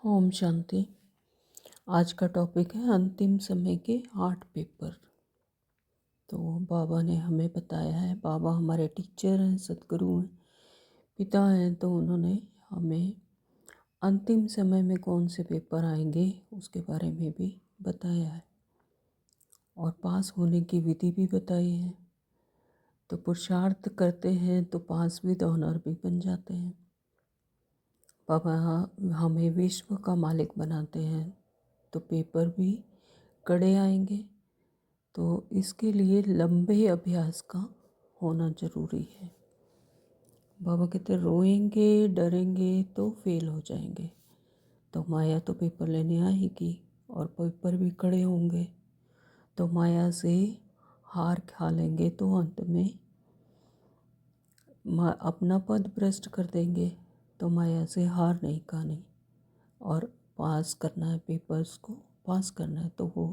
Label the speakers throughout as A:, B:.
A: ओम शांति। आज का टॉपिक है अंतिम समय के 8 पेपर। तो बाबा ने हमें बताया है, बाबा हमारे टीचर हैं, सदगुरु हैं, पिता हैं, तो उन्होंने हमें अंतिम समय में कौन से पेपर आएंगे उसके बारे में भी बताया है और पास होने की विधि भी बताई है। तो पुरुषार्थ करते हैं तो पास विद ऑनर भी बन जाते हैं। बाबा हमें विश्व का मालिक बनाते हैं तो पेपर भी कड़े आएंगे। तो इसके लिए लंबे अभ्यास का होना ज़रूरी है। बाबा कहते रोएंगे डरेंगे तो फेल हो जाएंगे। तो माया तो पेपर लेने आएगी और पेपर भी कड़े होंगे। तो माया से हार खा लेंगे तो अंत में अपना पद भ्रष्ट कर देंगे। तो माया से हार नहीं खानी और पास करना है, पेपर्स को पास करना है। तो वो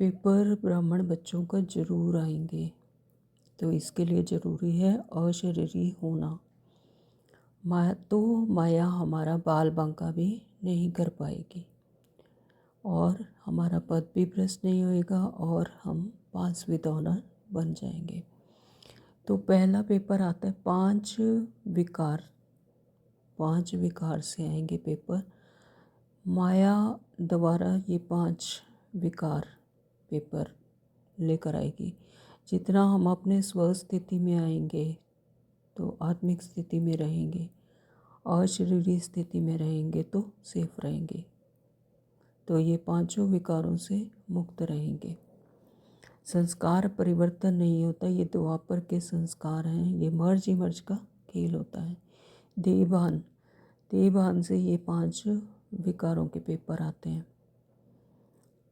A: पेपर ब्राह्मण बच्चों का जरूर आएंगे। तो इसके लिए ज़रूरी है अशरीरी होना। माया हमारा बाल बांका भी नहीं कर पाएगी और हमारा पद भी भ्रष्ट नहीं होएगा और हम पास विद ऑनर बन जाएंगे। तो पहला पेपर आता है 5 विकार। 5 विकार से आएंगे पेपर। माया द्वारा ये 5 विकार पेपर लेकर आएगी। जितना हम अपने स्वस्थिति में आएंगे तो आत्मिक स्थिति में रहेंगे, अशरीरी स्थिति में रहेंगे तो सेफ रहेंगे। तो ये 5 विकारों से मुक्त रहेंगे। संस्कार परिवर्तन नहीं होता, ये द्वापर के संस्कार हैं। ये मर्ज इमर्ज का खेल होता है। देवभान से ये 5 विकारों के पेपर आते हैं।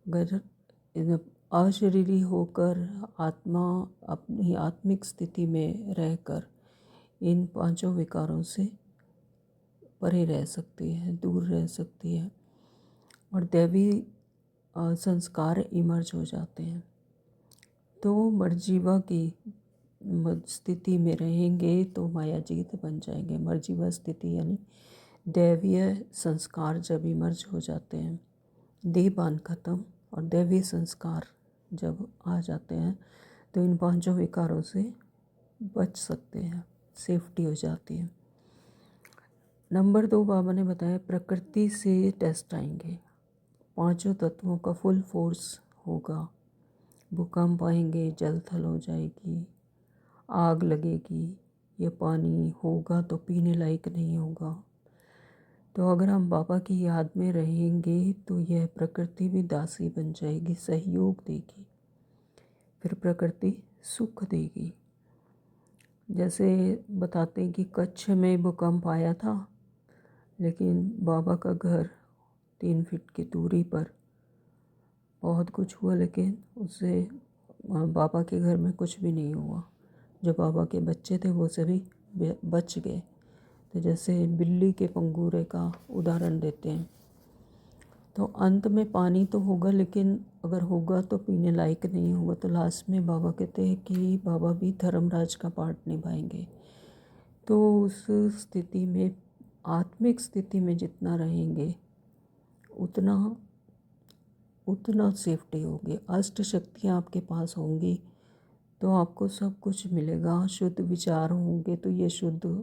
A: अगर अशरीरी होकर आत्मा अपनी आत्मिक स्थिति में रहकर इन 5 विकारों से परे रह सकती है, दूर रह सकती है और दैवी संस्कार इमर्ज हो जाते हैं। तो मर्जीवा की स्थिति में रहेंगे तो माया जीत बन जाएंगे। मर्जीवा स्थिति यानी दैवीय संस्कार जब इमर्ज हो जाते हैं, देहभान खत्म और दैवीय संस्कार जब आ जाते हैं तो इन 5 विकारों से बच सकते हैं, सेफ्टी हो जाती है। नंबर 2 बाबा ने बताया प्रकृति से टेस्ट आएंगे। 5 तत्वों का फुल फोर्स होगा। भूकंप आएंगे, जल थल हो जाएगी, आग लगेगी, ये पानी होगा तो पीने लायक नहीं होगा। तो अगर हम बाबा की याद में रहेंगे तो यह प्रकृति भी दासी बन जाएगी, सहयोग देगी, फिर प्रकृति सुख देगी। जैसे बताते हैं कि कच्छ में भूकंप आया था, लेकिन बाबा का घर 3 फीट की दूरी पर, बहुत कुछ हुआ लेकिन उससे बाबा के घर में कुछ भी नहीं हुआ। जो बाबा के बच्चे थे वो सभी बच गए। तो जैसे बिल्ली के पंगूरे का उदाहरण देते हैं। तो अंत में पानी तो होगा, लेकिन अगर होगा तो पीने लायक नहीं होगा। तो लास्ट में बाबा कहते हैं कि बाबा भी धर्मराज का पार्ट निभाएंगे। तो उस स्थिति में, आत्मिक स्थिति में जितना रहेंगे उतना सेफ्टी होगी। अष्ट शक्तियाँ आपके पास होंगी तो आपको सब कुछ मिलेगा। शुद्ध विचार होंगे तो ये शुद्ध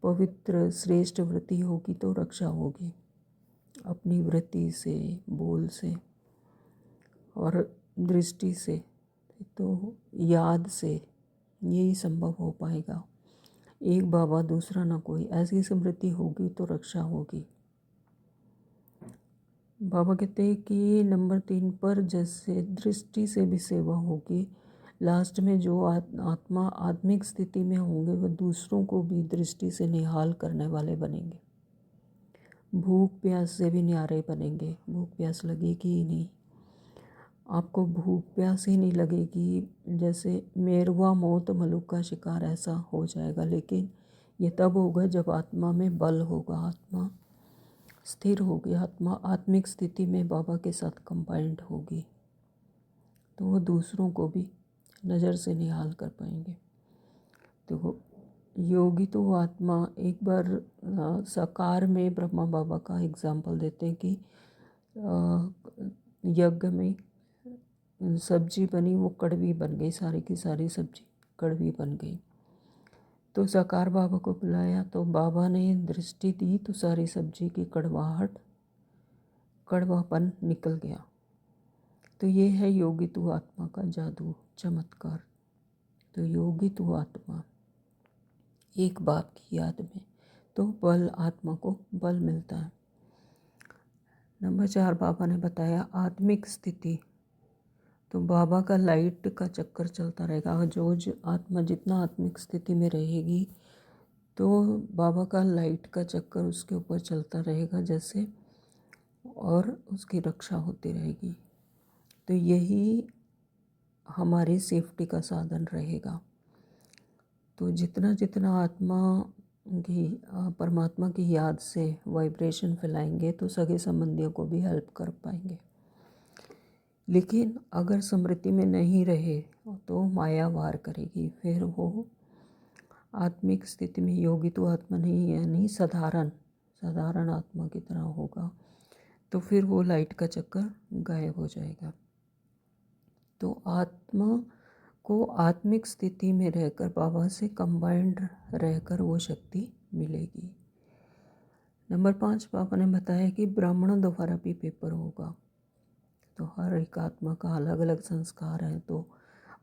A: पवित्र श्रेष्ठ वृत्ति होगी तो रक्षा होगी अपनी वृत्ति से, बोल से और दृष्टि से, तो याद से यही संभव हो पाएगा। एक बाबा दूसरा ना कोई, ऐसी स्मृति होगी तो रक्षा होगी। बाबा कहते हैं कि नंबर 3 पर जैसे दृष्टि से भी सेवा होगी। लास्ट में जो आत्मा आत्मिक स्थिति में होंगे वह दूसरों को भी दृष्टि से निहाल करने वाले बनेंगे। भूख प्यास से भी न्यारे बनेंगे। भूख प्यास लगेगी ही नहीं, आपको भूख प्यास ही नहीं लगेगी। जैसे मेरवा मौत मलुक का शिकार ऐसा हो जाएगा। लेकिन ये तब होगा जब आत्मा में बल होगा, आत्मा स्थिर होगी, आत्मा आत्मिक स्थिति में बाबा के साथ कंबाइंड होगी तो वो दूसरों को भी नज़र से निहाल कर पाएंगे। तो योगी तो आत्मा एक बार साकार में ब्रह्मा बाबा का एग्जाम्पल देते हैं कि यज्ञ में सब्जी बनी, वो कड़वी बन गई, सारी की सारी सब्जी कड़वी बन गई। तो साकार बाबा को बुलाया तो बाबा ने दृष्टि दी तो सारी सब्जी की कड़वापन निकल गया। तो ये है योगी तु आत्मा का जादू, चमत्कार। तो योगी तु आत्मा, एक बाप की याद में तो बल, आत्मा को बल मिलता है। नंबर 4 बाबा ने बताया आत्मिक स्थिति। तो बाबा का लाइट का चक्कर चलता रहेगा। जो आत्मा जितना आत्मिक स्थिति में रहेगी तो बाबा का लाइट का चक्कर उसके ऊपर चलता रहेगा जैसे, और उसकी रक्षा होती रहेगी। तो यही हमारी सेफ्टी का साधन रहेगा। तो जितना जितना आत्मा की परमात्मा की याद से वाइब्रेशन फैलाएंगे तो सगे संबंधियों को भी हेल्प कर पाएंगे। लेकिन अगर स्मृति में नहीं रहे तो माया वार करेगी, फिर वो आत्मिक स्थिति में योगी तो आत्मा नहीं, यानी साधारण आत्मा की तरह होगा। तो फिर वो लाइट का चक्कर गायब हो जाएगा। तो आत्मा को आत्मिक स्थिति में रहकर बाबा से कंबाइंड रहकर वो शक्ति मिलेगी। नंबर 5 बाबा ने बताया कि ब्राह्मणों द्वारा भी पेपर होगा। तो हर एक आत्मा का अलग अलग संस्कार है। तो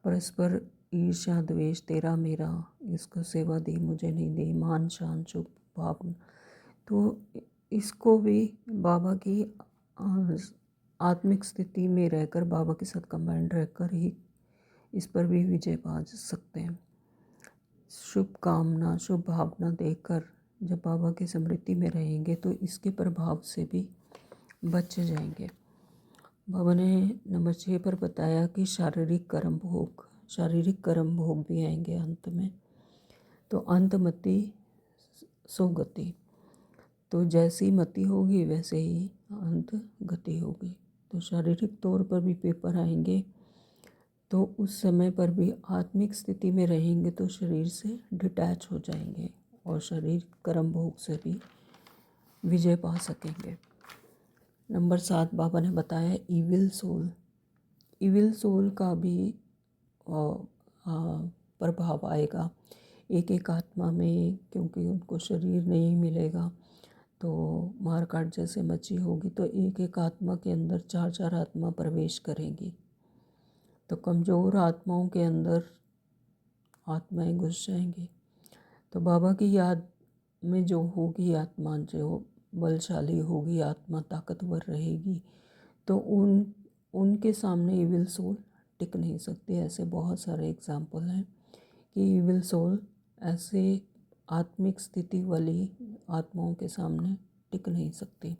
A: परस्पर ईर्ष्या, द्वेष, तेरा मेरा, इसको सेवा दी मुझे नहीं दी, मान शान चुप भावना, तो इसको भी बाबा की आत्मिक स्थिति में रहकर, बाबा के साथ कंबाइंड रहकर ही इस पर भी विजय पा सकते हैं। शुभ कामना, शुभ भावना देकर जब बाबा की स्मृति में रहेंगे तो इसके प्रभाव से भी बच जाएंगे। बाबा ने नंबर 6 पर बताया कि शारीरिक कर्म भोग भी आएंगे अंत में। तो अंत मति सो गति। तो जैसी मति होगी वैसे ही अंत गति होगी। तो शारीरिक तौर पर भी पेपर आएंगे। तो उस समय पर भी आत्मिक स्थिति में रहेंगे तो शरीर से डिटैच हो जाएंगे और शरीर कर्म भोग से भी विजय पा सकेंगे। नंबर 7 बाबा ने बताया इविल सोल का भी प्रभाव आएगा एक एक आत्मा में, क्योंकि उनको शरीर नहीं मिलेगा। तो मारकाट जैसे मची होगी तो एक एक आत्मा के अंदर 4 आत्मा प्रवेश करेंगी। तो कमज़ोर आत्माओं के अंदर आत्माएं घुस जाएंगी। तो बाबा की याद में जो होगी आत्मा, जो बलशाली होगी आत्मा, ताकतवर रहेगी, तो उनके सामने इविल सोल टिक नहीं सकती। ऐसे बहुत सारे एग्जाम्पल हैं कि इविल सोल ऐसे आत्मिक स्थिति वाली आत्माओं के सामने टिक नहीं सकती।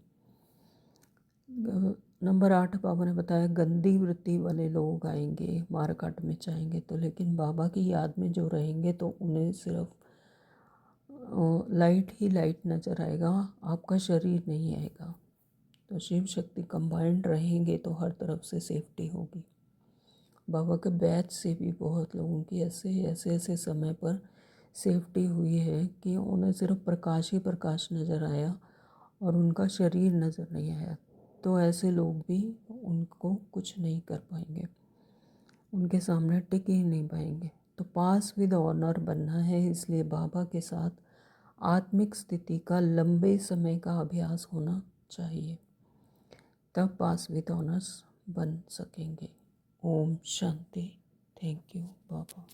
A: नंबर 8 बाबा ने बताया गंदी वृत्ति वाले लोग आएंगे, मारकाट में चाहेंगे। तो लेकिन बाबा की याद में जो रहेंगे तो उन्हें सिर्फ लाइट ही लाइट नज़र आएगा, आपका शरीर नहीं आएगा। तो शिव शक्ति कंबाइंड रहेंगे तो हर तरफ से सेफ्टी होगी। बाबा के बैच से भी बहुत लोगों की ऐसे समय पर सेफ्टी हुई है कि उन्हें सिर्फ प्रकाश ही प्रकाश नज़र आया और उनका शरीर नज़र नहीं आया। तो ऐसे लोग भी उनको कुछ नहीं कर पाएंगे, उनके सामने टिक ही नहीं पाएंगे। तो पास विद ऑनर बनना है, इसलिए बाबा के साथ आत्मिक स्थिति का लंबे समय का अभ्यास होना चाहिए, तब पास विद ऑनर्स बन सकेंगे। ओम शांति। Thank you Baba.